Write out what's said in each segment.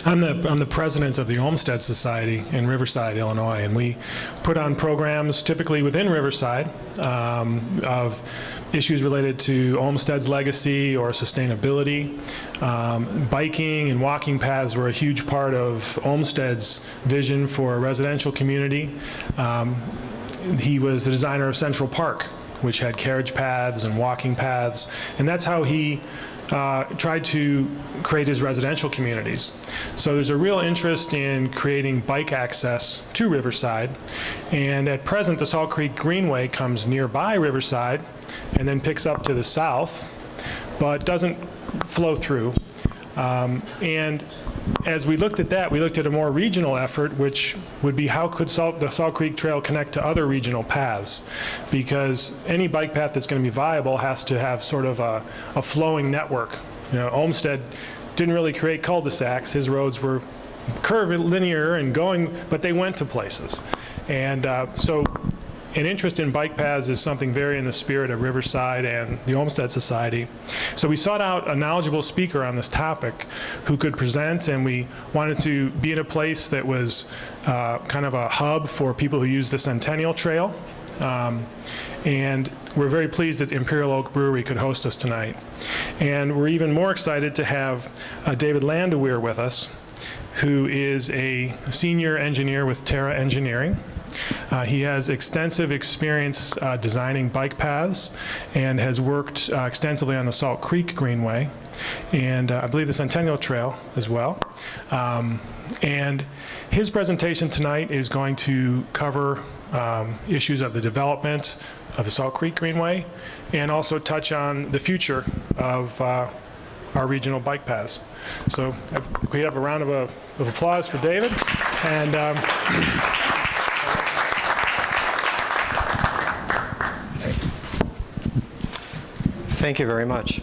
I'm the president of the Olmsted Society in Riverside, Illinois, and we put on programs typically within Riverside of issues related to Olmsted's legacy or sustainability. Biking and walking paths were a huge part of Olmsted's vision for a residential community. He was the designer of Central Park, which had carriage paths and walking paths, and that's how he tried to create his residential communities. So there's a real interest in creating bike access to Riverside, and at present the Salt Creek Greenway comes nearby Riverside and then picks up to the south, but doesn't flow through. And as we looked at that, we looked at a more regional effort, which would be how could the Salt Creek Trail connect to other regional paths? Because any bike path that's going to be viable has to have sort of a flowing network. You know, Olmsted didn't really create cul-de-sacs. His roads were curvilinear and going, but they went to places. And so an interest in bike paths is something very in the spirit of Riverside and the Olmsted Society. So we sought out a knowledgeable speaker on this topic who could present, and we wanted to be in a place that was kind of a hub for people who use the Centennial Trail. And we're very pleased that Imperial Oak Brewery could host us tonight. And we're even more excited to have David Landeweer with us, who is a senior engineer with TERRA Engineering. He has extensive experience designing bike paths and has worked extensively on the Salt Creek Greenway and I believe the Centennial Trail as well. And his presentation tonight is going to cover issues of the development of the Salt Creek Greenway and also touch on the future of our regional bike paths. So we have a round of applause for David. And thank you very much.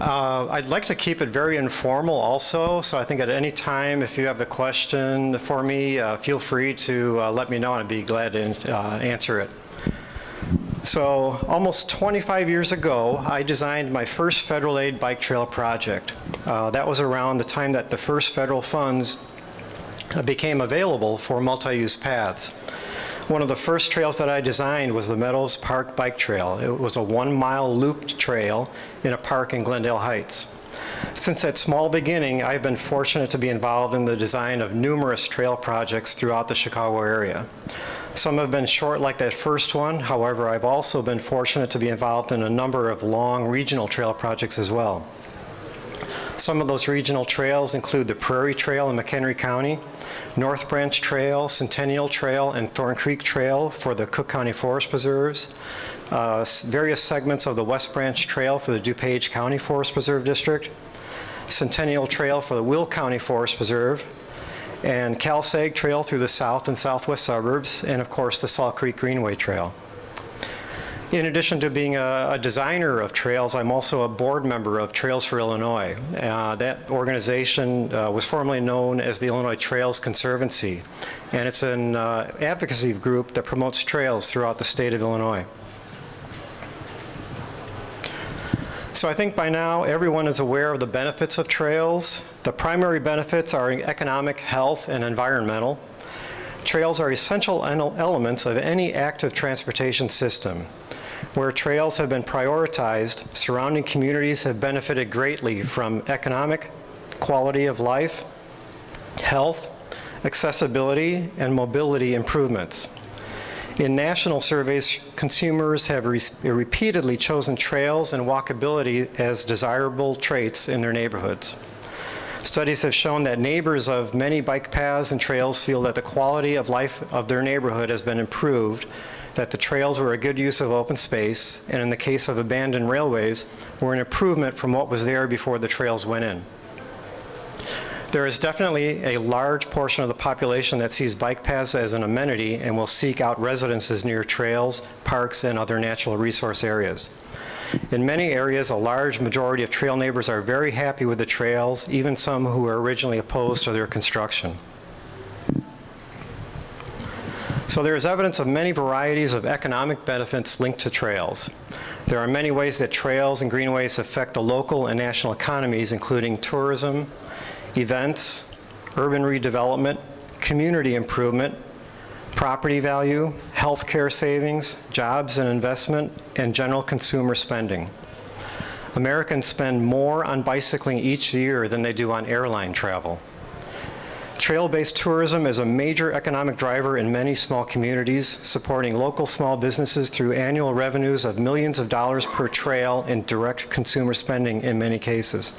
I'd like to keep it very informal also, so I think at any time if you have a question for me, feel free to let me know and I'd be glad to answer it. So almost 25 years ago, I designed my first federal aid bike trail project. That was around the time that the first federal funds became available for multi-use paths. One of the first trails that I designed was the Meadows Park Bike Trail. It was a 1-mile looped trail in a park in Glendale Heights. Since that small beginning, I've been fortunate to be involved in the design of numerous trail projects throughout the Chicago area. Some have been short like that first one. However, I've also been fortunate to be involved in a number of long regional trail projects as well. Some of those regional trails include the Prairie Trail in McHenry County, North Branch Trail, Centennial Trail, and Thorn Creek Trail for the Cook County Forest Preserves, various segments of the West Branch Trail for the DuPage County Forest Preserve District, Centennial Trail for the Will County Forest Preserve, and Cal-Sag Trail through the south and southwest suburbs, and of course the Salt Creek Greenway Trail. In addition to being a designer of trails, I'm also a board member of Trails for Illinois. That organization was formerly known as the Illinois Trails Conservancy, and it's an advocacy group that promotes trails throughout the state of Illinois. So I think by now everyone is aware of the benefits of trails. The primary benefits are economic, health, and environmental. Trails are essential elements of any active transportation system. Where trails have been prioritized, surrounding communities have benefited greatly from economic, quality of life, health, accessibility, and mobility improvements. In national surveys, consumers have repeatedly chosen trails and walkability as desirable traits in their neighborhoods. Studies have shown that neighbors of many bike paths and trails feel that the quality of life of their neighborhood has been improved, that the trails were a good use of open space, and in the case of abandoned railways, were an improvement from what was there before the trails went in. There is definitely a large portion of the population that sees bike paths as an amenity and will seek out residences near trails, parks, and other natural resource areas. In many areas, a large majority of trail neighbors are very happy with the trails, even some who were originally opposed to their construction. So there is evidence of many varieties of economic benefits linked to trails. There are many ways that trails and greenways affect the local and national economies, including tourism, events, urban redevelopment, community improvement, property value, healthcare savings, jobs and investment, and general consumer spending. Americans spend more on bicycling each year than they do on airline travel. Trail-based tourism is a major economic driver in many small communities, supporting local small businesses through annual revenues of millions of dollars per trail and direct consumer spending in many cases.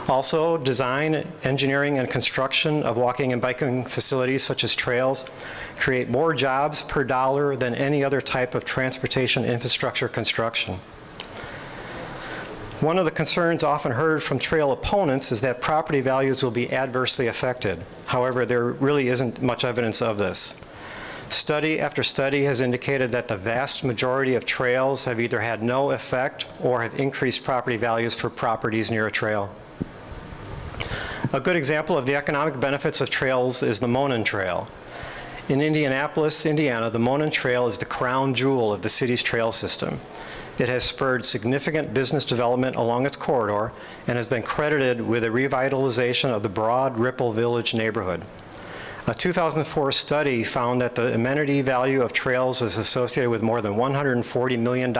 Also, design, engineering, and construction of walking and biking facilities such as trails create more jobs per dollar than any other type of transportation infrastructure construction. One of the concerns often heard from trail opponents is that property values will be adversely affected. However, there really isn't much evidence of this. Study after study has indicated that the vast majority of trails have either had no effect or have increased property values for properties near a trail. A good example of the economic benefits of trails is the Monon Trail. In Indianapolis, Indiana, the Monon Trail is the crown jewel of the city's trail system. It has spurred significant business development along its corridor and has been credited with a revitalization of the Broad Ripple Village neighborhood. A 2004 study found that the amenity value of trails was associated with more than $140 million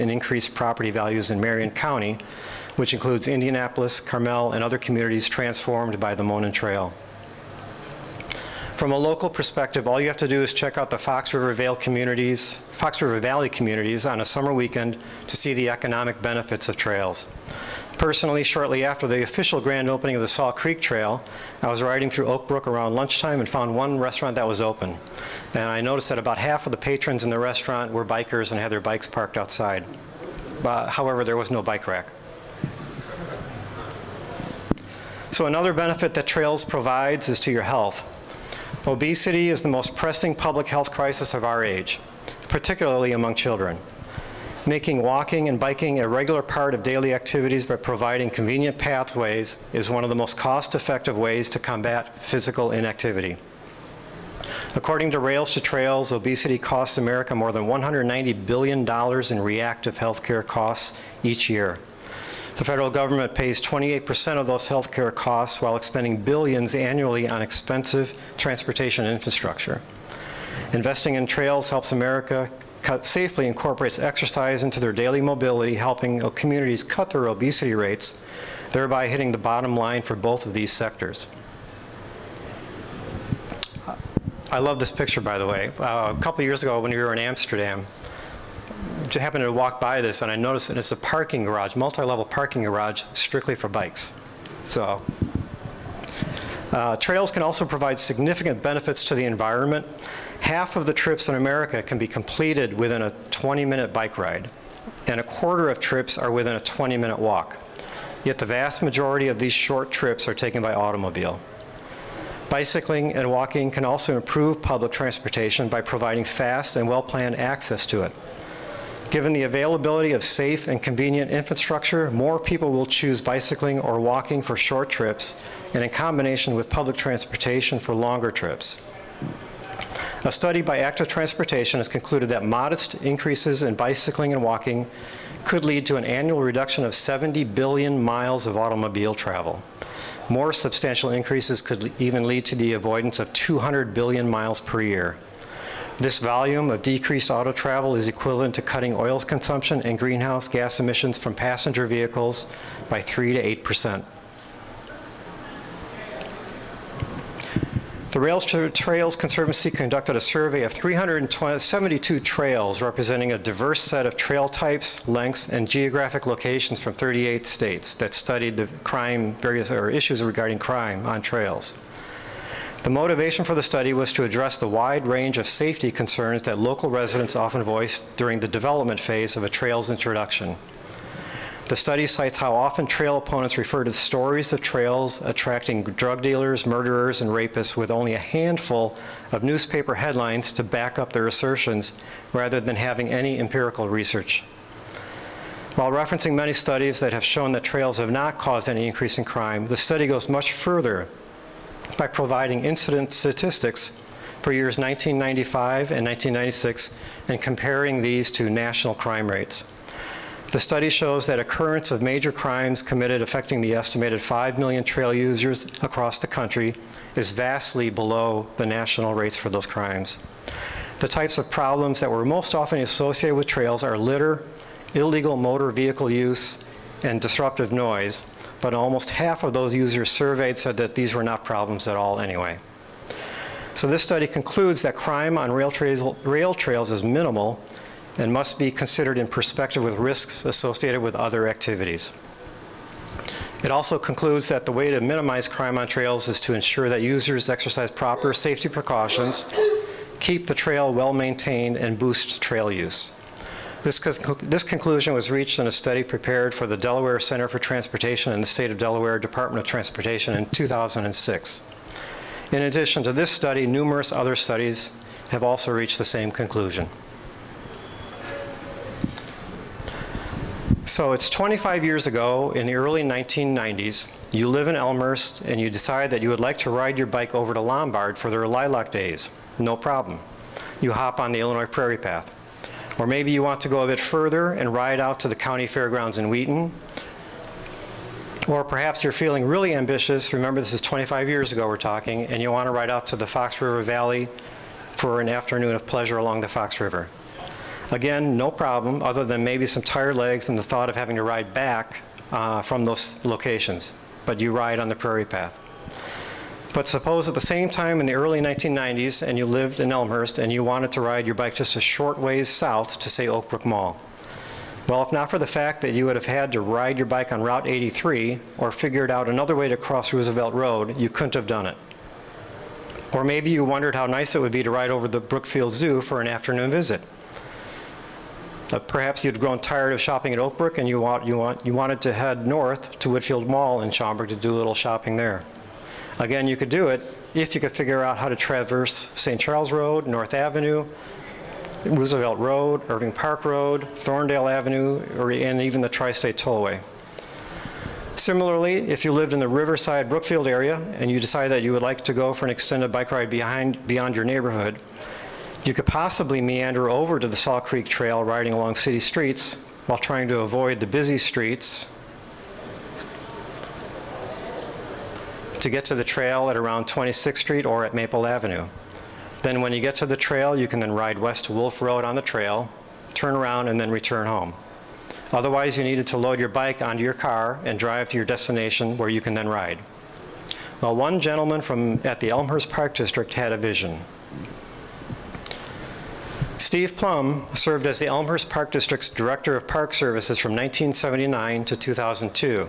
in increased property values in Marion County, which includes Indianapolis, Carmel, and other communities transformed by the Monon Trail. From a local perspective, all you have to do is check out the Fox River Valley communities on a summer weekend to see the economic benefits of trails. Personally, shortly after the official grand opening of the Salt Creek Trail, I was riding through Oak Brook around lunchtime and found one restaurant that was open. And I noticed that about half of the patrons in the restaurant were bikers and had their bikes parked outside. However, there was no bike rack. So another benefit that trails provides is to your health. Obesity is the most pressing public health crisis of our age, particularly among children. Making walking and biking a regular part of daily activities by providing convenient pathways is one of the most cost-effective ways to combat physical inactivity. According to Rails to Trails, obesity costs America more than $190 billion in reactive healthcare costs each year. The federal government pays 28% of those healthcare costs while expending billions annually on expensive transportation infrastructure. Investing in trails helps America safely incorporates exercise into their daily mobility, helping communities cut their obesity rates, thereby hitting the bottom line for both of these sectors. I love this picture, by the way. A couple years ago when we were in Amsterdam, I happened to walk by this and I noticed that it's a parking garage, multi-level parking garage, strictly for bikes. So, trails can also provide significant benefits to the environment. Half of the trips in America can be completed within a 20-minute bike ride, and a quarter of trips are within a 20-minute walk. Yet the vast majority of these short trips are taken by automobile. Bicycling and walking can also improve public transportation by providing fast and well-planned access to it. Given the availability of safe and convenient infrastructure, more people will choose bicycling or walking for short trips, and in combination with public transportation for longer trips. A study by Active Transportation has concluded that modest increases in bicycling and walking could lead to an annual reduction of 70 billion miles of automobile travel. More substantial increases could even lead to the avoidance of 200 billion miles per year. This volume of decreased auto travel is equivalent to cutting oil consumption and greenhouse gas emissions from passenger vehicles by 3 to 8%. The Rails to Trails Conservancy conducted a survey of 372 trails representing a diverse set of trail types, lengths, and geographic locations from 38 states that studied the issues regarding crime on trails. The motivation for the study was to address the wide range of safety concerns that local residents often voice during the development phase of a trail's introduction. The study cites how often trail opponents refer to stories of trails attracting drug dealers, murderers, and rapists with only a handful of newspaper headlines to back up their assertions rather than having any empirical research. While referencing many studies that have shown that trails have not caused any increase in crime, the study goes much further by providing incident statistics for years 1995 and 1996 and comparing these to national crime rates. The study shows that occurrence of major crimes committed affecting the estimated 5 million trail users across the country is vastly below the national rates for those crimes. The types of problems that were most often associated with trails are litter, illegal motor vehicle use, and disruptive noise, but almost half of those users surveyed said that these were not problems at all anyway. So this study concludes that crime on rail trails is minimal and must be considered in perspective with risks associated with other activities. It also concludes that the way to minimize crime on trails is to ensure that users exercise proper safety precautions, keep the trail well maintained, and boost trail use. This conclusion was reached in a study prepared for the Delaware Center for Transportation and the State of Delaware Department of Transportation in 2006. In addition to this study, numerous other studies have also reached the same conclusion. So it's 25 years ago, in the early 1990s, you live in Elmhurst and you decide that you would like to ride your bike over to Lombard for their lilac days. No problem. You hop on the Illinois Prairie Path. Or maybe you want to go a bit further and ride out to the county fairgrounds in Wheaton. Or perhaps you're feeling really ambitious, remember this is 25 years ago we're talking, and you want to ride out to the Fox River Valley for an afternoon of pleasure along the Fox River. Again, no problem, other than maybe some tired legs and the thought of having to ride back from those locations. But you ride on the Prairie Path. But suppose at the same time in the early 1990s and you lived in Elmhurst and you wanted to ride your bike just a short ways south to, say, Oak Brook Mall. Well, if not for the fact that you would have had to ride your bike on Route 83 or figured out another way to cross Roosevelt Road, you couldn't have done it. Or maybe you wondered how nice it would be to ride over the Brookfield Zoo for an afternoon visit. Perhaps you'd grown tired of shopping at Oak Brook and you wanted to head north to Whitfield Mall in Schaumburg to do a little shopping there. Again, you could do it if you could figure out how to traverse St. Charles Road, North Avenue, Roosevelt Road, Irving Park Road, Thorndale Avenue, and even the Tri-State Tollway. Similarly, if you lived in the Riverside, Brookfield area and you decide that you would like to go for an extended bike ride beyond your neighborhood, you could possibly meander over to the Salt Creek Trail riding along city streets while trying to avoid the busy streets to get to the trail at around 26th Street or at Maple Avenue. Then when you get to the trail, you can then ride west to Wolf Road on the trail, turn around, and then return home. Otherwise, you needed to load your bike onto your car and drive to your destination where you can then ride. Well, one gentleman at the Elmhurst Park District had a vision. Steve Plum served as the Elmhurst Park District's Director of Park Services from 1979 to 2002.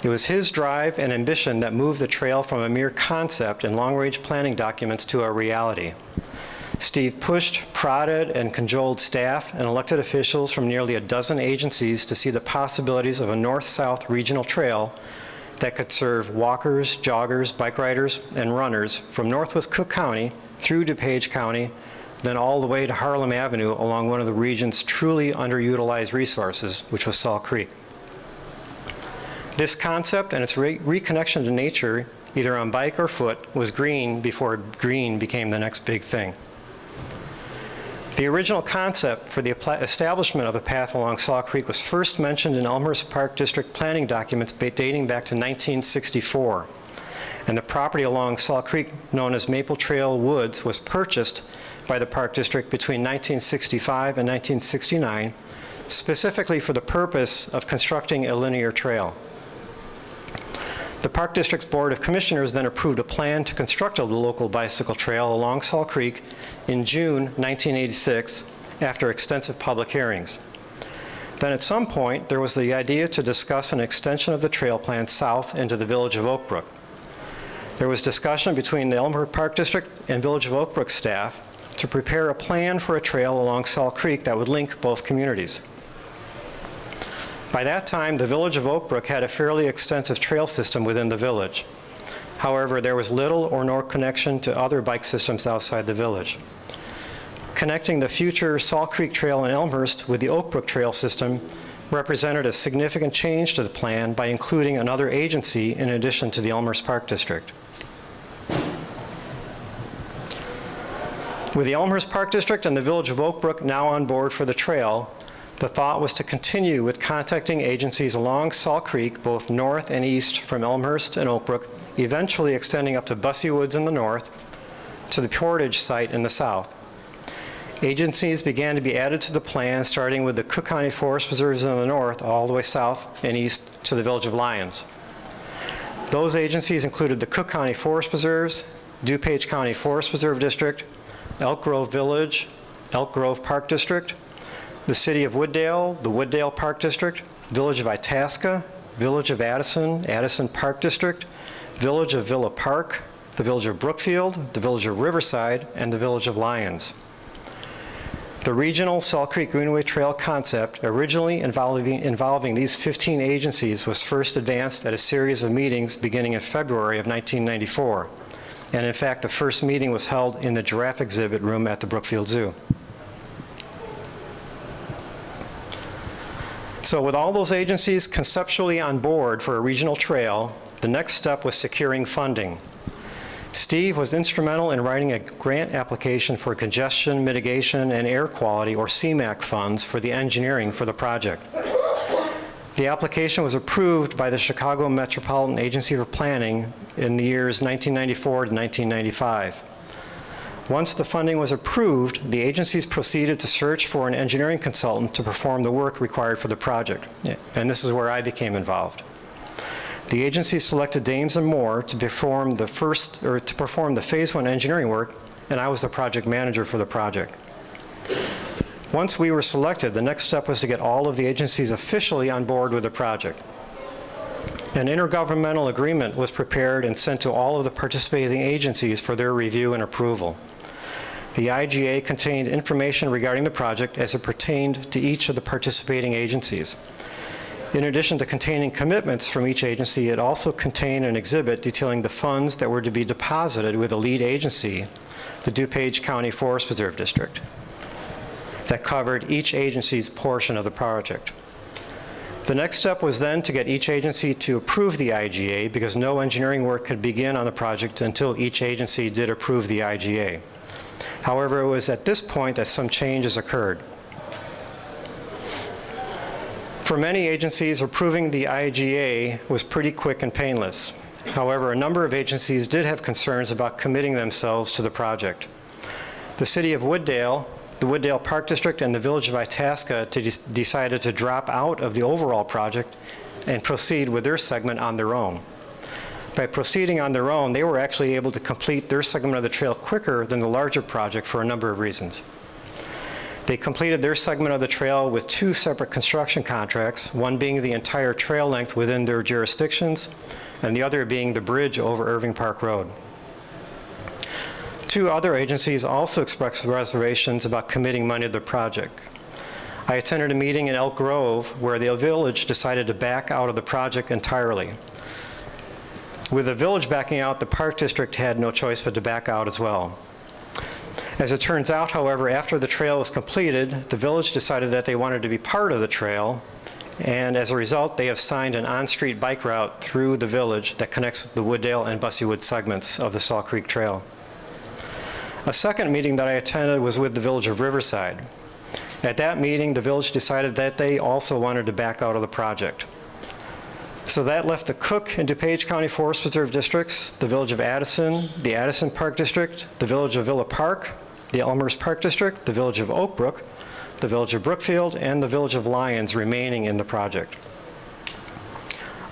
It was his drive and ambition that moved the trail from a mere concept in long-range planning documents to a reality. Steve pushed, prodded, and cajoled staff and elected officials from nearly a dozen agencies to see the possibilities of a north-south regional trail that could serve walkers, joggers, bike riders, and runners from northwest Cook County through DuPage County, then all the way to Harlem Avenue along one of the region's truly underutilized resources, which was Salt Creek. This concept and its reconnection to nature, either on bike or foot, was green before green became the next big thing. The original concept for the establishment of the path along Salt Creek was first mentioned in Elmhurst Park District planning documents dating back to 1964. And the property along Salt Creek, known as Maple Trail Woods, was purchased by the Park District between 1965 and 1969, specifically for the purpose of constructing a linear trail. The Park District's Board of Commissioners then approved a plan to construct a local bicycle trail along Salt Creek in June 1986 after extensive public hearings. Then at some point, there was the idea to discuss an extension of the trail plan south into the village of Oak Brook. There was discussion between the Elmhurst Park District and Village of Oak Brook staff to prepare a plan for a trail along Salt Creek that would link both communities. By that time, the Village of Oak Brook had a fairly extensive trail system within the village. However, there was little or no connection to other bike systems outside the village. Connecting the future Salt Creek Trail in Elmhurst with the Oak Brook Trail system represented a significant change to the plan by including another agency in addition to the Elmhurst Park District. With the Elmhurst Park District and the Village of Oak Brook now on board for the trail, The thought was to continue with contacting agencies along Salt Creek, both north and east from Elmhurst and Oakbrook, eventually extending up to Bussy Woods in the north, to the Portage site in the south. Agencies began to be added to the plan, starting with the Cook County Forest Preserves in the north, all the way south and east to the village of Lyons. Those agencies included the Cook County Forest Preserves, DuPage County Forest Preserve District, Elk Grove Village, Elk Grove Park District, the City of Wooddale, the Wooddale Park District, Village of Itasca, Village of Addison, Addison Park District, Village of Villa Park, the Village of Brookfield, the Village of Riverside, and the Village of Lyons. The regional Salt Creek Greenway Trail concept, originally involving these 15 agencies, was first advanced at a series of meetings beginning in February of 1994. And in fact, the first meeting was held in the giraffe exhibit room at the Brookfield Zoo. So with all those agencies conceptually on board for a regional trail, the next step was securing funding. Steve was instrumental in writing a grant application for congestion mitigation and air quality, or CMAQ funds, for the engineering for the project. The application was approved by the Chicago Metropolitan Agency for Planning in the years 1994 to 1995. Once the funding was approved, the agencies proceeded to search for an engineering consultant to perform the work required for the project. And this is where I became involved. The agency selected Dames and Moore to perform the phase 1 engineering work, and I was the project manager for the project. Once we were selected, the next step was to get all of the agencies officially on board with the project. An intergovernmental agreement was prepared and sent to all of the participating agencies for their review and approval. The IGA contained information regarding the project as it pertained to each of the participating agencies. In addition to containing commitments from each agency, it also contained an exhibit detailing the funds that were to be deposited with the lead agency, the DuPage County Forest Preserve District, that covered each agency's portion of the project. The next step was then to get each agency to approve the IGA, because no engineering work could begin on the project until each agency did approve the IGA. However, it was at this point that some changes occurred. For many agencies, approving the IGA was pretty quick and painless. However, a number of agencies did have concerns about committing themselves to the project. The City of Wooddale, the Wooddale Park District, and the Village of Itasca decided to drop out of the overall project and proceed with their segment on their own. By proceeding on their own, they were actually able to complete their segment of the trail quicker than the larger project for a number of reasons. They completed their segment of the trail with 2 separate construction contracts, one being the entire trail length within their jurisdictions, and the other being the bridge over Irving Park Road. 2 other agencies also expressed reservations about committing money to the project. I attended a meeting in Elk Grove where the village decided to back out of the project entirely. With the village backing out, the Park District had no choice but to back out as well. As it turns out, however, after the trail was completed, the village decided that they wanted to be part of the trail, and as a result, they have signed an on-street bike route through the village that connects the Wooddale and Bussy Wood segments of the Salt Creek Trail. A second meeting that I attended was with the Village of Riverside. At that meeting, the village decided that they also wanted to back out of the project. So that left the Cook and DuPage County Forest Preserve Districts, the Village of Addison, the Addison Park District, the Village of Villa Park, the Elmhurst Park District, the Village of Oakbrook, the Village of Brookfield, and the Village of Lyons remaining in the project.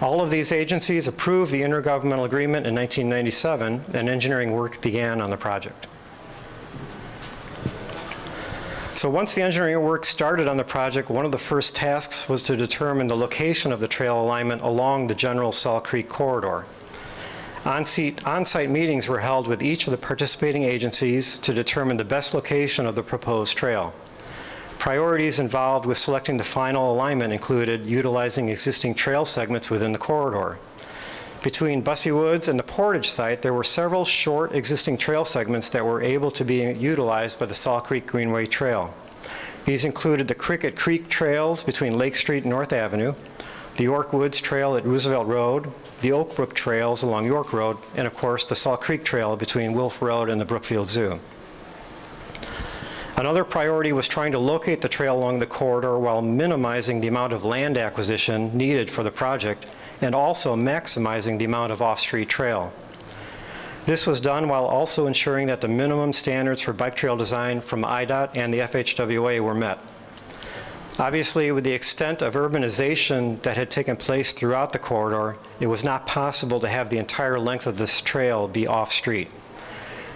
All of these agencies approved the intergovernmental agreement in 1997, and engineering work began on the project. So once the engineering work started on the project, one of the first tasks was to determine the location of the trail alignment along the general Salt Creek corridor. On-site meetings were held with each of the participating agencies to determine the best location of the proposed trail. Priorities involved with selecting the final alignment included utilizing existing trail segments within the corridor. Between Bussy Woods and the Portage site, there were several short existing trail segments that were able to be utilized by the Salt Creek Greenway Trail. These included the Cricket Creek trails between Lake Street and North Avenue, the York Woods Trail at Roosevelt Road, the Oakbrook trails along York Road, and of course the Salt Creek Trail between Wolf Road and the Brookfield Zoo. Another priority was trying to locate the trail along the corridor while minimizing the amount of land acquisition needed for the project and also maximizing the amount of off-street trail. This was done while also ensuring that the minimum standards for bike trail design from IDOT and the FHWA were met. Obviously, with the extent of urbanization that had taken place throughout the corridor, it was not possible to have the entire length of this trail be off-street.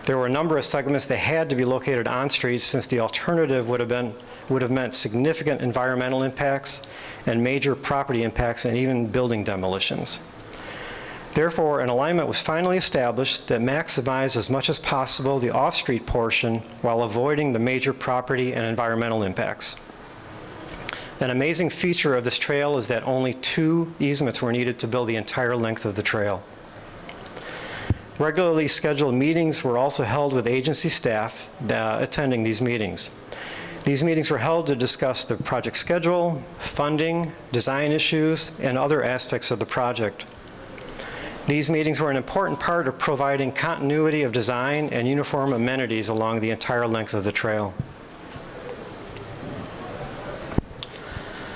There were a number of segments that had to be located on-street since the alternative would have meant significant environmental impacts and major property impacts and even building demolitions. Therefore, an alignment was finally established that maximized as much as possible the off-street portion while avoiding the major property and environmental impacts. An amazing feature of this trail is that only 2 easements were needed to build the entire length of the trail. Regularly scheduled meetings were also held with agency staff attending these meetings. These meetings were held to discuss the project schedule, funding, design issues, and other aspects of the project. These meetings were an important part of providing continuity of design and uniform amenities along the entire length of the trail.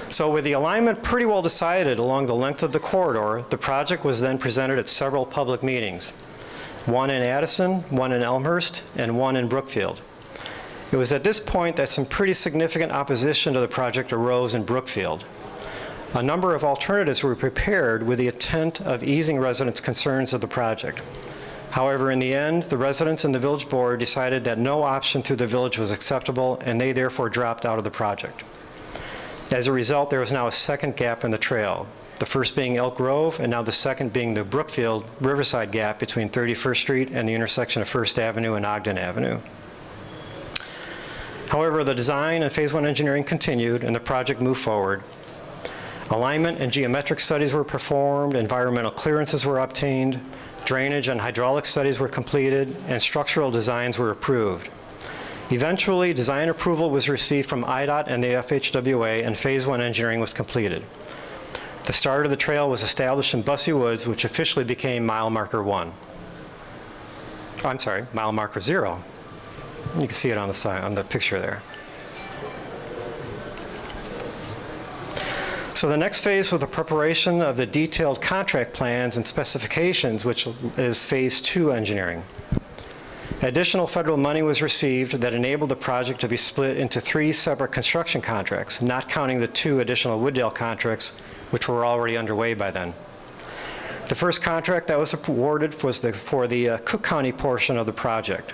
So with the alignment pretty well decided along the length of the corridor, the project was then presented at several public meetings. One in Addison, one in Elmhurst, and one in Brookfield. It was at this point that some pretty significant opposition to the project arose in Brookfield. A number of alternatives were prepared with the intent of easing residents' concerns of the project. However, in the end, the residents and the village board decided that no option through the village was acceptable, and they therefore dropped out of the project. As a result, there is now a second gap in the trail, the first being Elk Grove, and now the second being the Brookfield Riverside gap between 31st Street and the intersection of 1st Avenue and Ogden Avenue. However, the design and Phase 1 engineering continued and the project moved forward. Alignment and geometric studies were performed, environmental clearances were obtained, drainage and hydraulic studies were completed, and structural designs were approved. Eventually, design approval was received from IDOT and the FHWA, and Phase 1 engineering was completed. The start of the trail was established in Bussey Woods, which officially became mile marker 1. I'm sorry, mile marker 0. You can see it on the side, on the picture there. So the next phase was the preparation of the detailed contract plans and specifications, which is Phase 2 engineering. Additional federal money was received that enabled the project to be split into 3 separate construction contracts, not counting the 2 additional Wooddale contracts, which were already underway by then. The first contract that was awarded was for the Cook County portion of the project.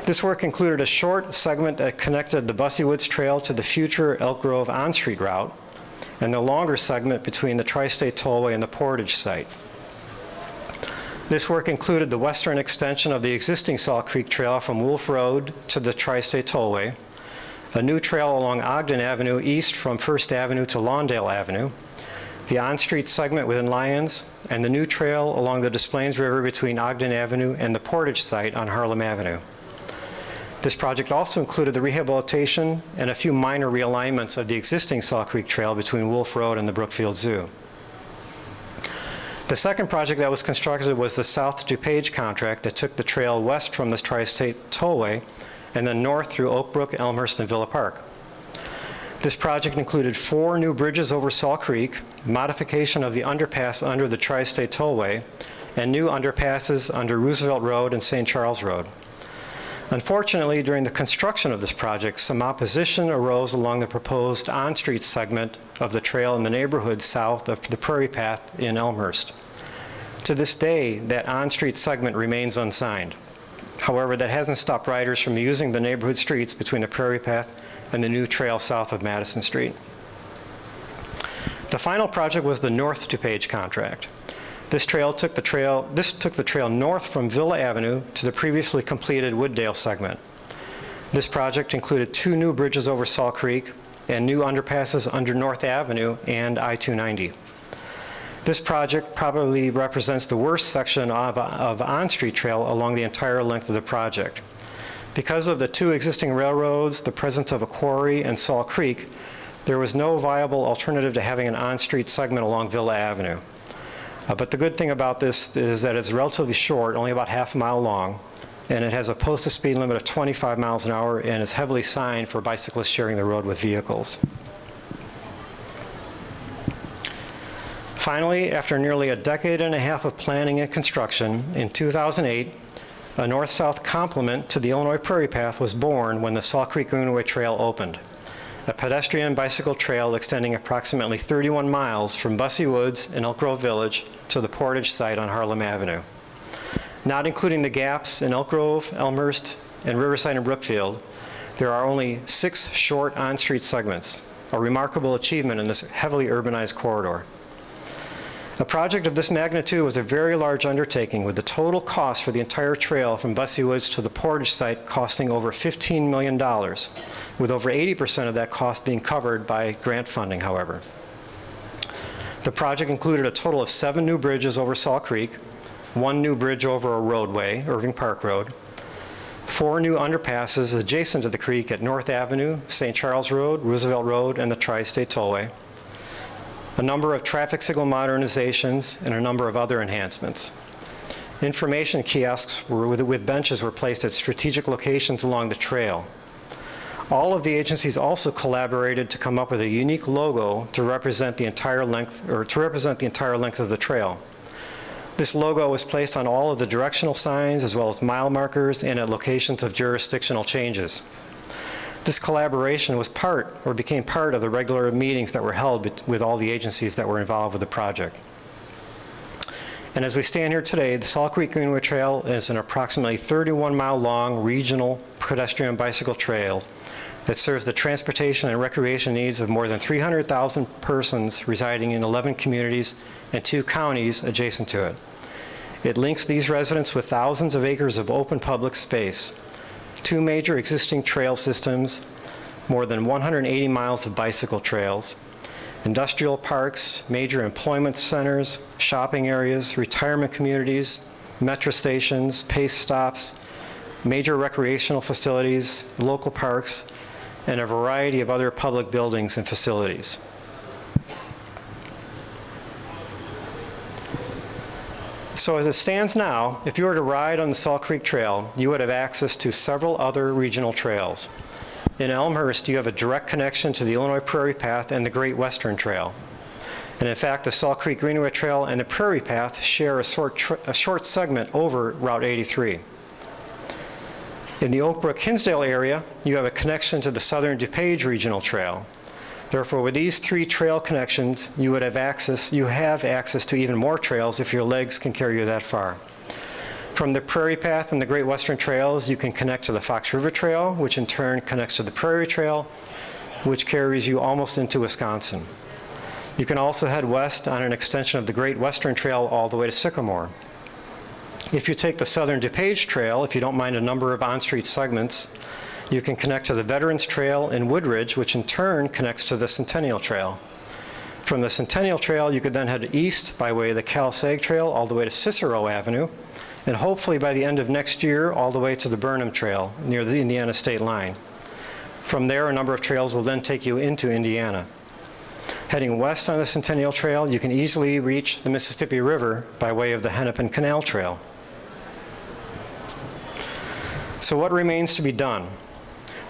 This work included a short segment that connected the Bussey Woods Trail to the future Elk Grove on-street route, and the longer segment between the Tri-State Tollway and the Portage site. This work included the western extension of the existing Salt Creek Trail from Wolf Road to the Tri-State Tollway, a new trail along Ogden Avenue east from 1st Avenue to Lawndale Avenue, the on-street segment within Lyons, and the new trail along the Des Plaines River between Ogden Avenue and the Portage site on Harlem Avenue. This project also included the rehabilitation and a few minor realignments of the existing Salt Creek Trail between Wolf Road and the Brookfield Zoo. The second project that was constructed was the South DuPage contract that took the trail west from the Tri-State Tollway and then north through Oak Brook, Elmhurst, and Villa Park. This project included 4 new bridges over Salt Creek, modification of the underpass under the Tri-State Tollway, and new underpasses under Roosevelt Road and St. Charles Road. Unfortunately, during the construction of this project, some opposition arose along the proposed on-street segment of the trail in the neighborhood south of the Prairie Path in Elmhurst. To this day, that on-street segment remains unsigned. However, that hasn't stopped riders from using the neighborhood streets between the Prairie Path and the new trail south of Madison Street. The final project was the North DuPage contract. This took the trail north from Villa Avenue to the previously completed Wooddale segment. This project included 2 new bridges over Salt Creek and new underpasses under North Avenue and I-290. This project probably represents the worst section of on-street trail along the entire length of the project. Because of the 2 existing railroads, the presence of a quarry, and Salt Creek, there was no viable alternative to having an on-street segment along Villa Avenue. But the good thing about this is that it's relatively short, only about half a mile long, and it has a posted speed limit of 25 miles an hour and is heavily signed for bicyclists sharing the road with vehicles. Finally, after nearly a decade and a half of planning and construction, in 2008, a north-south complement to the Illinois Prairie Path was born when the Salt Creek Greenway Trail opened, a pedestrian bicycle trail extending approximately 31 miles from Bussey Woods in Elk Grove Village to the Portage site on Harlem Avenue. Not including the gaps in Elk Grove, Elmhurst, and Riverside and Brookfield, there are only 6 short on-street segments, a remarkable achievement in this heavily urbanized corridor. A project of this magnitude was a very large undertaking, with the total cost for the entire trail from Bussey Woods to the Portage site costing over $15 million, with over 80% of that cost being covered by grant funding, however. The project included a total of 7 new bridges over Salt Creek, 1 new bridge over a roadway, Irving Park Road, 4 new underpasses adjacent to the creek at North Avenue, St. Charles Road, Roosevelt Road, and the Tri-State Tollway, a number of traffic signal modernizations, and a number of other enhancements. Information kiosks with benches were placed at strategic locations along the trail. All of the agencies also collaborated to come up with a unique logo to represent the entire length, of the trail. This logo was placed on all of the directional signs as well as mile markers and at locations of jurisdictional changes. This collaboration was became part of the regular meetings that were held with all the agencies that were involved with the project. And as we stand here today, the Salt Creek Greenway Trail is an approximately 31-mile-long regional pedestrian bicycle trail that serves the transportation and recreation needs of more than 300,000 persons residing in 11 communities and 2 counties adjacent to it. It links these residents with thousands of acres of open public space, 2 major existing trail systems, more than 180 miles of bicycle trails, industrial parks, major employment centers, shopping areas, retirement communities, metro stations, pace stops, major recreational facilities, local parks, and a variety of other public buildings and facilities. So as it stands now, if you were to ride on the Salt Creek Trail, you would have access to several other regional trails. In Elmhurst, you have a direct connection to the Illinois Prairie Path and the Great Western Trail. And in fact, the Salt Creek Greenway Trail and the Prairie Path share a short segment over Route 83. In the Oak Brook-Hinsdale area, you have a connection to the Southern DuPage Regional Trail. Therefore, with these 3 trail connections, you have access to even more trails if your legs can carry you that far. From the Prairie Path and the Great Western Trails, you can connect to the Fox River Trail, which in turn connects to the Prairie Trail, which carries you almost into Wisconsin. You can also head west on an extension of the Great Western Trail all the way to Sycamore. If you take the Southern DuPage Trail, if you don't mind a number of on-street segments, you can connect to the Veterans Trail in Woodridge, which in turn connects to the Centennial Trail. From the Centennial Trail, you could then head east by way of the Cal-Sag Trail all the way to Cicero Avenue, and hopefully by the end of next year, all the way to the Burnham Trail near the Indiana state line. From there, a number of trails will then take you into Indiana. Heading west on the Centennial Trail, you can easily reach the Mississippi River by way of the Hennepin Canal Trail. So what remains to be done?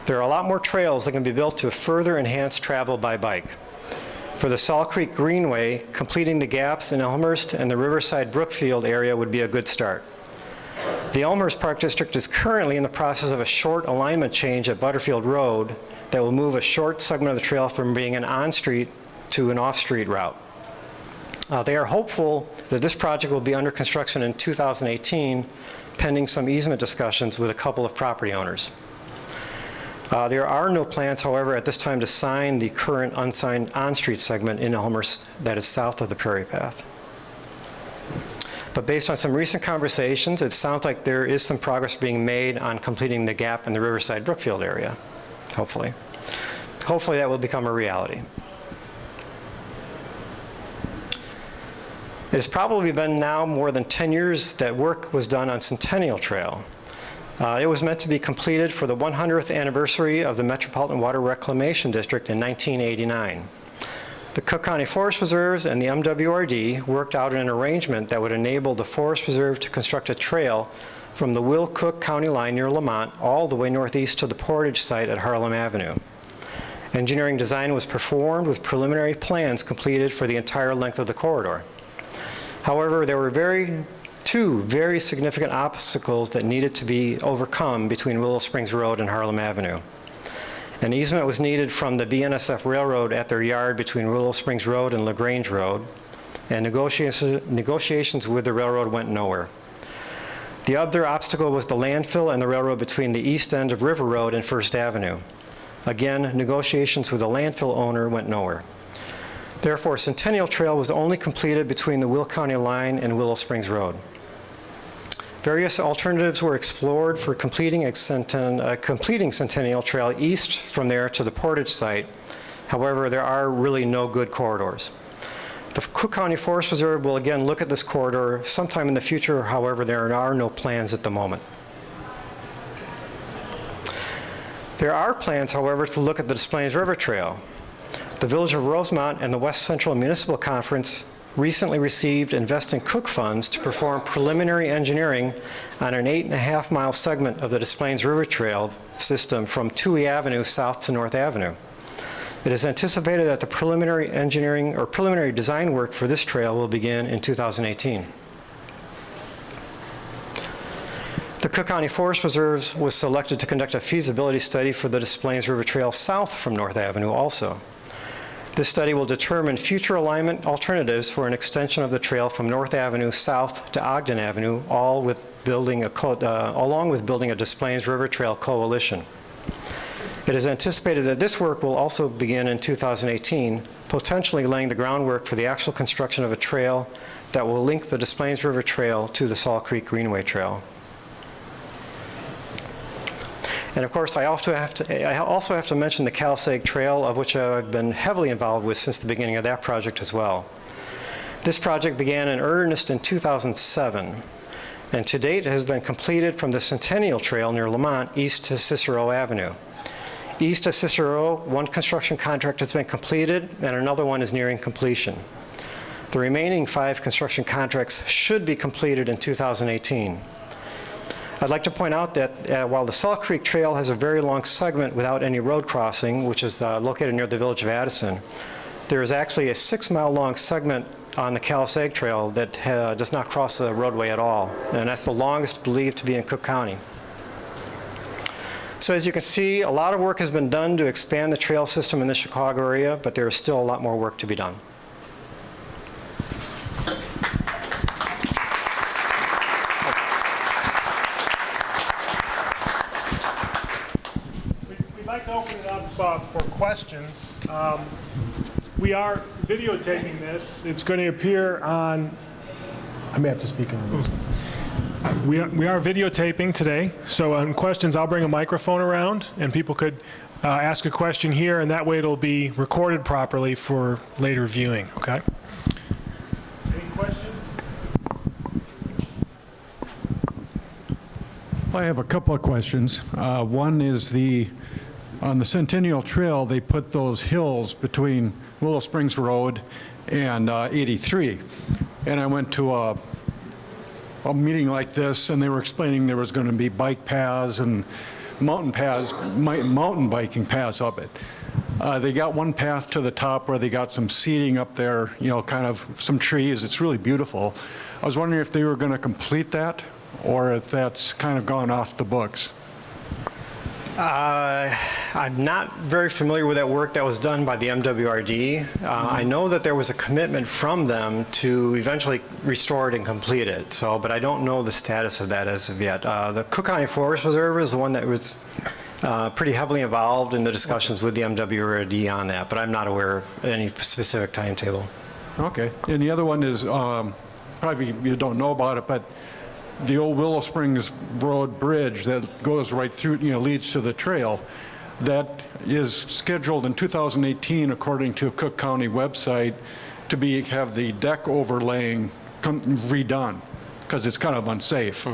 There are a lot more trails that can be built to further enhance travel by bike. For the Salt Creek Greenway, completing the gaps in Elmhurst and the Riverside Brookfield area would be a good start. The Elmhurst Park District is currently in the process of a short alignment change at Butterfield Road that will move a short segment of the trail from being an on-street to an off-street route. They are hopeful that this project will be under construction in 2018, pending some easement discussions with a couple of property owners. There are no plans, however, at this time to sign the current unsigned on-street segment in Elmhurst that is south of the Prairie Path. But based on some recent conversations, it sounds like there is some progress being made on completing the gap in the Riverside Brookfield area, hopefully. Hopefully that will become a reality. It has probably been now more than 10 years that work was done on Centennial Trail. It was meant to be completed for the 100th anniversary of the Metropolitan Water Reclamation District in 1989. The Cook County Forest Preserves and the MWRD worked out an arrangement that would enable the Forest Preserve to construct a trail from the Will Cook County line near Lamont all the way northeast to the Portage site at Harlem Avenue. Engineering design was performed with preliminary plans completed for the entire length of the corridor. However, there were two very significant obstacles that needed to be overcome between Willow Springs Road and Harlem Avenue. An easement was needed from the BNSF Railroad at their yard between Willow Springs Road and LaGrange Road, and negotiations with the railroad went nowhere. The other obstacle was the landfill and the railroad between the east end of River Road and First Avenue. Again, negotiations with the landfill owner went nowhere. Therefore, Centennial Trail was only completed between the Will County line and Willow Springs Road. Various alternatives were explored for completing Centennial Trail east from there to the Portage site. However, there are really no good corridors. The Cook County Forest Preserve will again look at this corridor sometime in the future. However, there are no plans at the moment. There are plans, however, to look at the Des Plaines River Trail. The Village of Rosemont and the West Central Municipal Conference recently received Invest in Cook funds to perform preliminary engineering on an 8.5-mile segment of the Des Plaines River Trail system from Touhy Avenue south to North Avenue. It is anticipated that the preliminary engineering or preliminary design work for this trail will begin in 2018. The Cook County Forest Preserve was selected to conduct a feasibility study for the Des Plaines River Trail south from North Avenue also. This study will determine future alignment alternatives for an extension of the trail from North Avenue south to Ogden Avenue, along with building a Des Plaines River Trail coalition. It is anticipated that this work will also begin in 2018, potentially laying the groundwork for the actual construction of a trail that will link the Des Plaines River Trail to the Salt Creek Greenway Trail. And of course, I also have to mention the Cal-Sag Trail, of which I've been heavily involved with since the beginning of that project as well. This project began in earnest in 2007, and to date has been completed from the Centennial Trail near Lamont east to Cicero Avenue. East of Cicero, one construction contract has been completed, and another one is nearing completion. The remaining 5 construction contracts should be completed in 2018. I'd like to point out that while the Salt Creek Trail has a very long segment without any road crossing, which is located near the village of Addison, there is actually a 6-mile long segment on the Cal-Sag Trail that does not cross the roadway at all, and that's the longest believed to be in Cook County. So as you can see, a lot of work has been done to expand the trail system in the Chicago area, but there is still a lot more work to be done. For questions. We are videotaping this. It's going to appear on, I may have to speak on this. We are videotaping today, so on questions I'll bring a microphone around and people could ask a question here, and that way it'll be recorded properly for later viewing, okay? Any questions? I have a couple of questions. One is on the Centennial Trail, they put those hills between Willow Springs Road and 83. And I went to a meeting like this, and they were explaining there was going to be bike paths and mountain biking paths up it. They got one path to the top where they got some seating up there, you know, kind of some trees. It's really beautiful. I was wondering if they were going to complete that, or if that's kind of gone off the books. I'm not very familiar with that work that was done by the MWRD. I know that there was a commitment from them to eventually restore it and complete it, but I don't know the status of that as of yet. The Cook County Forest Preserve is the one that was pretty heavily involved in the discussions with the MWRD on that, but I'm not aware of any specific timetable. Okay. And the other one is, probably you don't know about it, but the old Willow Springs Road bridge that goes right through, you know, leads to the trail, that is scheduled in 2018, according to a Cook County website, to have the deck overlaying redone, because it's kind of unsafe.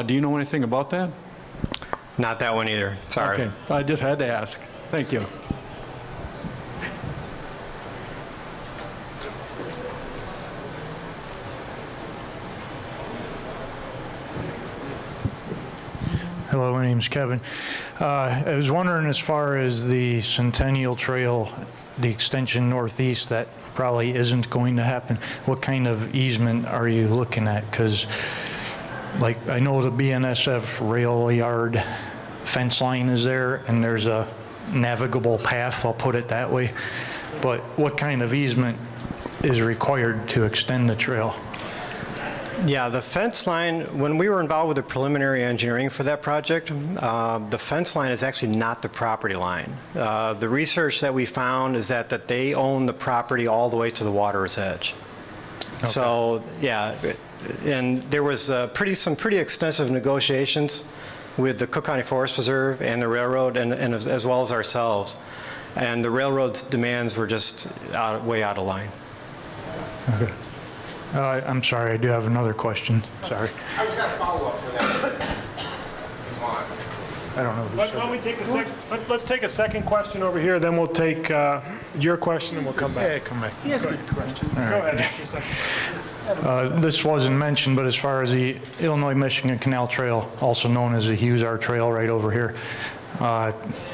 Do you know anything about that? Not that one either, sorry. Okay, I just had to ask. Thank you. Hello, my name's Kevin. I was wondering, as far as the Centennial Trail, the extension northeast, that probably isn't going to happen, what kind of easement are you looking at? Because, like, I know the BNSF rail yard fence line is there, and there's a navigable path, I'll put it that way. But what kind of easement is required to extend the trail? Yeah, the fence line, when we were involved with the preliminary engineering for that project, the fence line is actually not the property line. The research that we found is that they own the property all the way to the water's edge. Okay. So, yeah, and there was some pretty extensive negotiations with the Cook County Forest Preserve and the railroad, and as well as ourselves. And the railroad's demands were just way out of line. Okay. I'm sorry, I do have another question. Sorry. I just got a follow-up for that. Come on. I don't know. Why don't we take let's take a second question over here, then we'll take your question and we'll come back. Yeah, come back. He has a good question. Go ahead. Ask your second. This wasn't mentioned, but as far as the Illinois-Michigan Canal Trail, also known as the Hughes-R Trail right over here,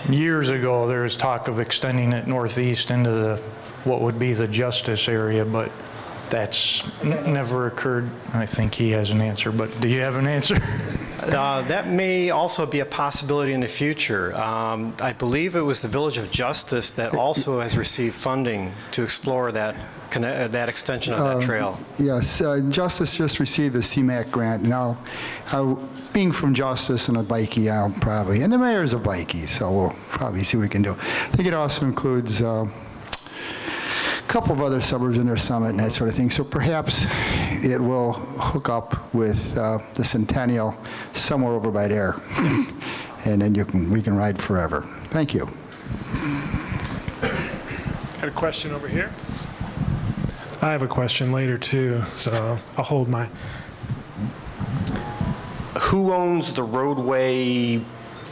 years ago there was talk of extending it northeast into what would be the Justice area, but that's never occurred. I think he has an answer, but do you have an answer? That may also be a possibility in the future. I believe it was the Village of Justice that also has received funding to explore that extension of that trail. Yes, Justice just received a CMAQ grant. Now, being from Justice and a bikie, I'll probably, and the mayor's a bikie, so we'll probably see what we can do. I think it also includes a couple of other suburbs in their summit and that sort of thing. So perhaps it will hook up with the Centennial somewhere over by there, and then we can ride forever. Thank you. Got a question over here. I have a question later too, so I'll hold mine. Who owns the roadway,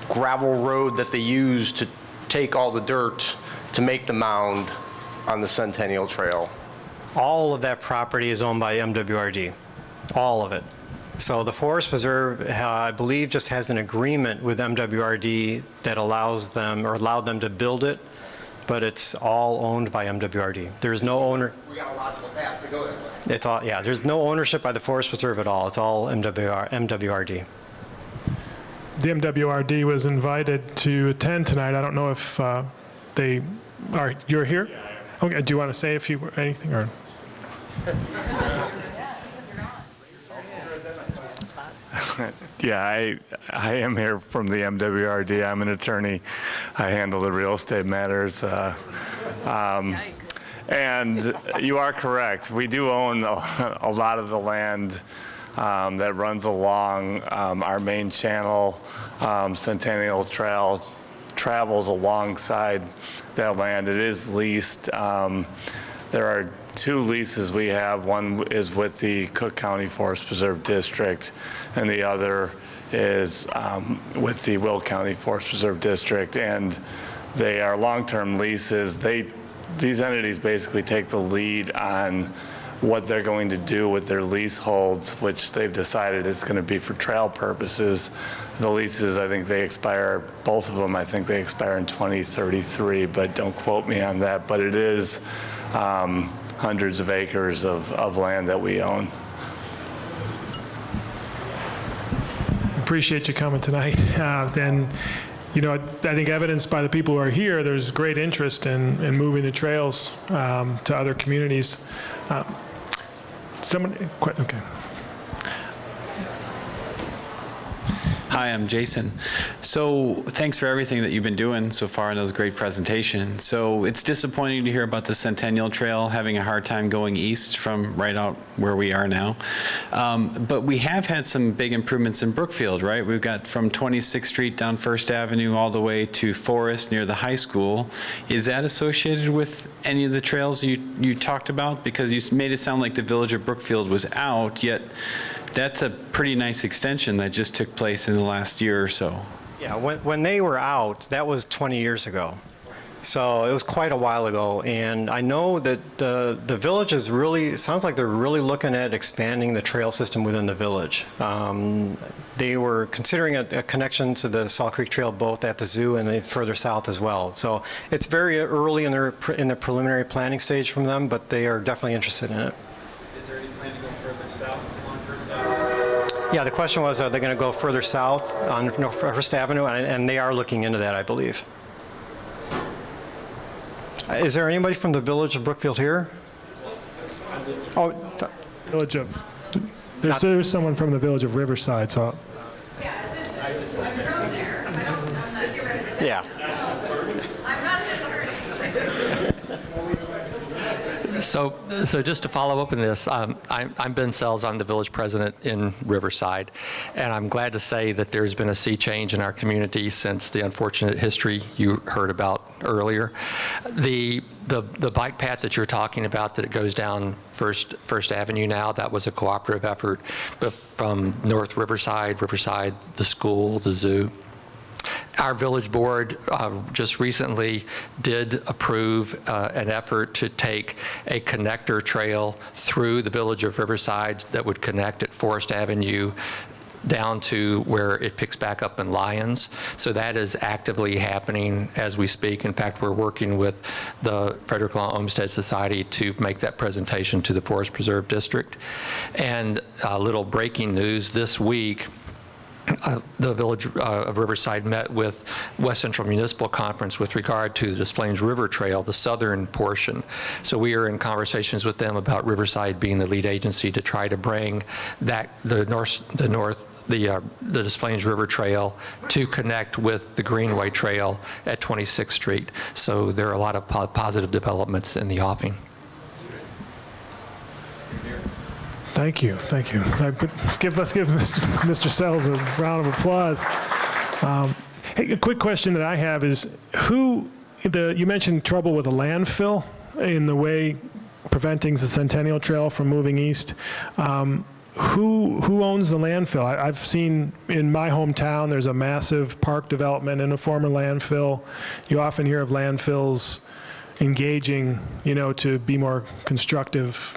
gravel road that they use to take all the dirt to make the mound on the Centennial Trail? All of that property is owned by MWRD, all of it. So the Forest Preserve, I believe, just has an agreement with MWRD that allows them, or allowed them to build it, but it's all owned by MWRD. There's no owner. We got a logical path to go that way. It's all, yeah, there's no ownership by the Forest Preserve at all. It's all MWRD. The MWRD was invited to attend tonight. I don't know if they are. You're here? Yeah. Okay. Do you want to say anything or? Yeah, I am here from the MWRD. I'm an attorney. I handle the real estate matters. And you are correct. We do own a lot of the land that runs along our main channel. Centennial Trail travels alongside that land. It is leased. There are two leases we have. One is with the Cook County Forest Preserve District, and the other is with the Will County Forest Preserve District. And they are long-term leases. These entities basically take the lead on what they're going to do with their leaseholds, which they've decided it's going to be for trail purposes. The leases, I think they expire, both of them, I think they expire in 2033, but don't quote me on that. But it is hundreds of acres of land that we own. Appreciate you coming tonight. And you know, I think evidenced by the people who are here, there's great interest in moving the trails to other communities. Okay. Hi, I'm Jason. So thanks for everything that you've been doing so far, and that was a great presentation. So it's disappointing to hear about the Centennial Trail having a hard time going east from right out where we are now. But we have had some big improvements in Brookfield, right? We've got from 26th Street down First Avenue all the way to Forest near the high school. Is that associated with any of the trails you talked about? Because you made it sound like the village of Brookfield was out, yet that's a pretty nice extension that just took place in the last year or so. Yeah, when they were out, that was 20 years ago. So it was quite a while ago, and I know that the village is really, it sounds like they're really looking at expanding the trail system within the village. They were considering a connection to the Salt Creek Trail both at the zoo and then further south as well. So it's very early in their preliminary planning stage from them, but they are definitely interested in it. Is there any plan to go further south on First Avenue? Yeah, the question was, are they going to go further south on North First Avenue? And they are looking into that, I believe. Is there anybody from the village of Brookfield here? Oh, Village of, there's someone from the village of Riverside, so. yeah. So just to follow up on this, I'm Ben Sells. I'm the village president in Riverside, and I'm glad to say that there's been a sea change in our community since the unfortunate history you heard about earlier. The bike path that you're talking about, that it goes down First Avenue now, that was a cooperative effort, but from North Riverside, the school, the zoo. Our village board just recently did approve an effort to take a connector trail through the village of Riverside that would connect at Forest Avenue down to where it picks back up in Lyons. So that is actively happening as we speak. In fact, we're working with the Frederick Law Olmsted Society to make that presentation to the Forest Preserve District. And a little breaking news this week, the village of Riverside met with West Central Municipal Conference with regard to the Des Plaines River Trail, the southern portion. So we are in conversations with them about Riverside being the lead agency to try to bring that the Des Plaines River Trail to connect with the Greenway Trail at 26th Street. So there are a lot of positive developments in the offing. Thank you. Let's give Mr. Sells a round of applause. Hey, a quick question that I have is, you mentioned trouble with a landfill in the way preventing the Centennial Trail from moving east. Who owns the landfill? I've seen in my hometown there's a massive park development in a former landfill. You often hear of landfills engaging, to be more constructive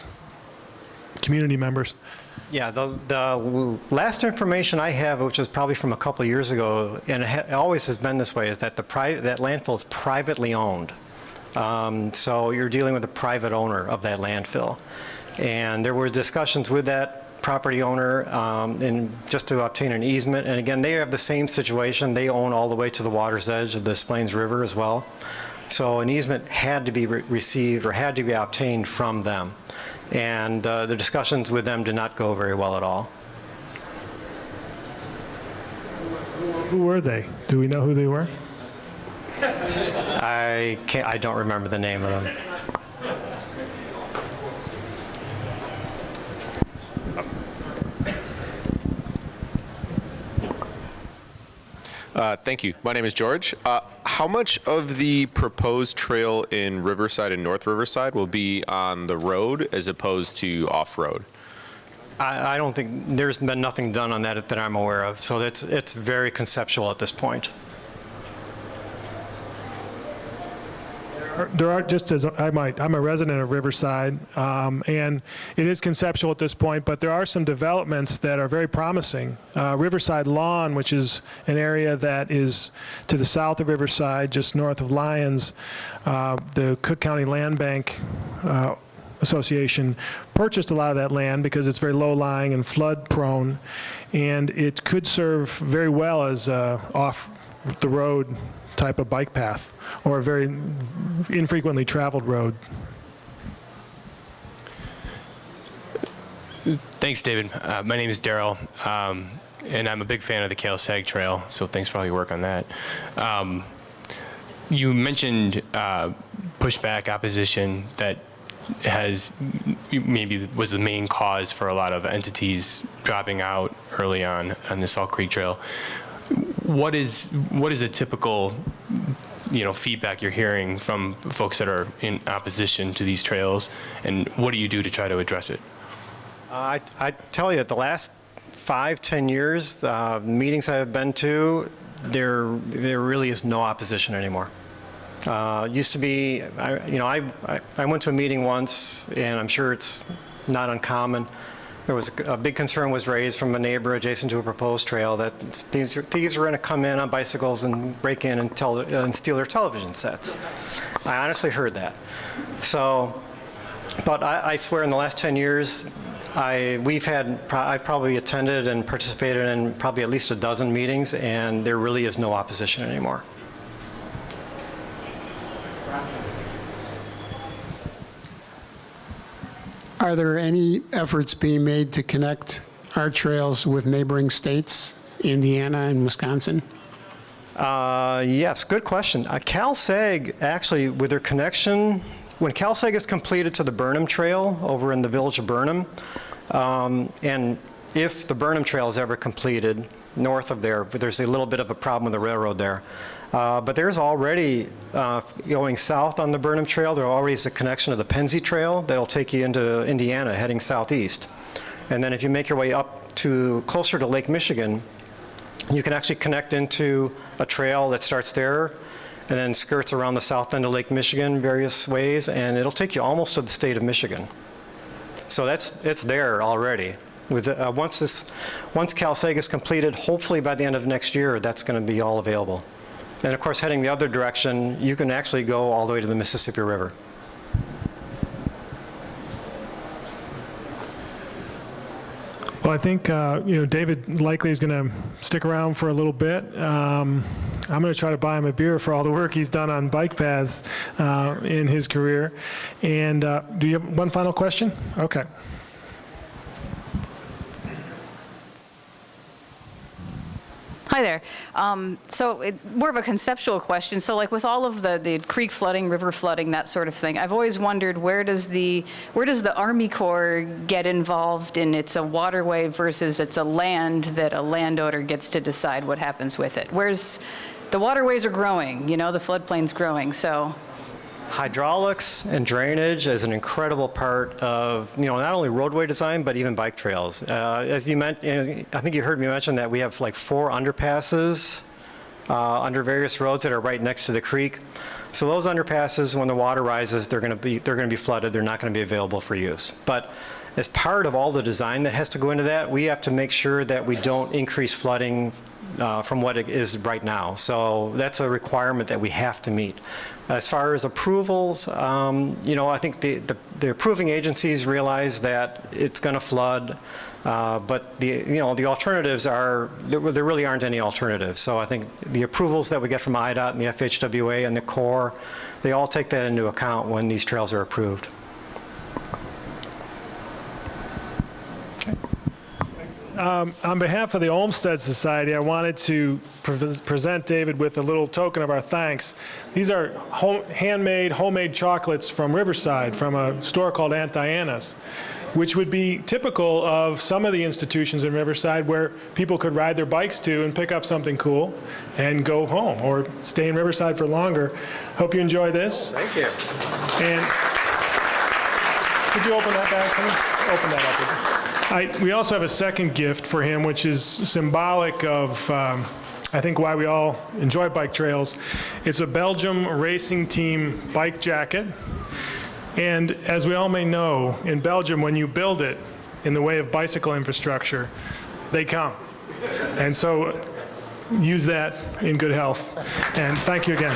community members. Yeah, the last information I have, which is probably from a couple of years ago, and it always has been this way, is that that landfill is privately owned. So you're dealing with a private owner of that landfill. And there were discussions with that property owner and just to obtain an easement. And again, they have the same situation. They own all the way to the water's edge of the Des Plaines River as well. So an easement had to be received or had to be obtained from them. And the discussions with them did not go very well at all. Who were they? Do we know who they were? I don't remember the name of them. Thank you. My name is George. How much of the proposed trail in Riverside and North Riverside will be on the road as opposed to off-road? I don't think, there's been nothing done on that I'm aware of. So it's very conceptual at this point. There are, just as I'm a resident of Riverside, and it is conceptual at this point, but there are some developments that are very promising. Riverside Lawn, which is an area that is to the south of Riverside, just north of Lyons, the Cook County Land Bank Association purchased a lot of that land because it's very low-lying and flood-prone, and it could serve very well as off-the-road type of bike path or a very infrequently traveled road. Thanks, David. My name is Daryl, and I'm a big fan of the Kale Sag Trail, so thanks for all your work on that. You mentioned pushback, opposition that maybe was the main cause for a lot of entities dropping out early on the Salt Creek Trail. What is a typical, feedback you're hearing from folks that are in opposition to these trails, and what do you do to try to address it? I tell you, the last 5-10 years, meetings I've been to, there really is no opposition anymore. Used to be, I went to a meeting once, and I'm sure it's not uncommon. There was a big concern was raised from a neighbor adjacent to a proposed trail that thieves are going to come in on bicycles and break in and steal their television sets. I honestly heard that. So, but I swear in the last 10 years, I've probably attended and participated in probably at least a dozen meetings, and there really is no opposition anymore. Are there any efforts being made to connect our trails with neighboring states, Indiana and Wisconsin? Yes, good question. CalSag, actually, with their connection, when CalSag is completed to the Burnham Trail over in the village of Burnham, and if the Burnham Trail is ever completed north of there, there's a little bit of a problem with the railroad there. But there's already, going south on the Burnham Trail, there already is a connection to the Pennsy Trail that'll take you into Indiana heading southeast. And then if you make your way up to closer to Lake Michigan, you can actually connect into a trail that starts there and then skirts around the south end of Lake Michigan various ways, and it'll take you almost to the state of Michigan. So it's there already. With once CalSag is completed, hopefully by the end of next year, that's going to be all available. And of course, heading the other direction, you can actually go all the way to the Mississippi River. Well, I think David likely is going to stick around for a little bit. I'm going to try to buy him a beer for all the work he's done on bike paths in his career. And do you have one final question? Okay. Hi there. More of a conceptual question. So like with all of the creek flooding, river flooding, that sort of thing, I've always wondered where does the Army Corps get involved in? It's a waterway versus it's a land that a landowner gets to decide what happens with it. The waterways are growing, the floodplain's growing, so. Hydraulics and drainage is an incredible part of, not only roadway design, but even bike trails. As you mentioned, I think you heard me mention that we have like 4 underpasses under various roads that are right next to the creek. So those underpasses, when the water rises, they're going to be flooded. They're not going to be available for use. But as part of all the design that has to go into that, we have to make sure that we don't increase flooding from what it is right now. So that's a requirement that we have to meet. As far as approvals, I think the approving agencies realize that it's going to flood, but the alternatives there really aren't any alternatives. So I think the approvals that we get from IDOT and the FHWA and the Corps, they all take that into account when these trails are approved. On behalf of the Olmsted Society, I wanted to present David with a little token of our thanks. These are handmade, homemade chocolates from Riverside, from a store called Aunt Diana's, which would be typical of some of the institutions in Riverside where people could ride their bikes to and pick up something cool and go home or stay in Riverside for longer. Hope you enjoy this. Thank you. And could you open that bag for me? Open that up. We also have a second gift for him, which is symbolic of, I think, why we all enjoy bike trails. It's a Belgium racing team bike jacket. And as we all may know, in Belgium, when you build it in the way of bicycle infrastructure, they come. And so use that in good health. And thank you again.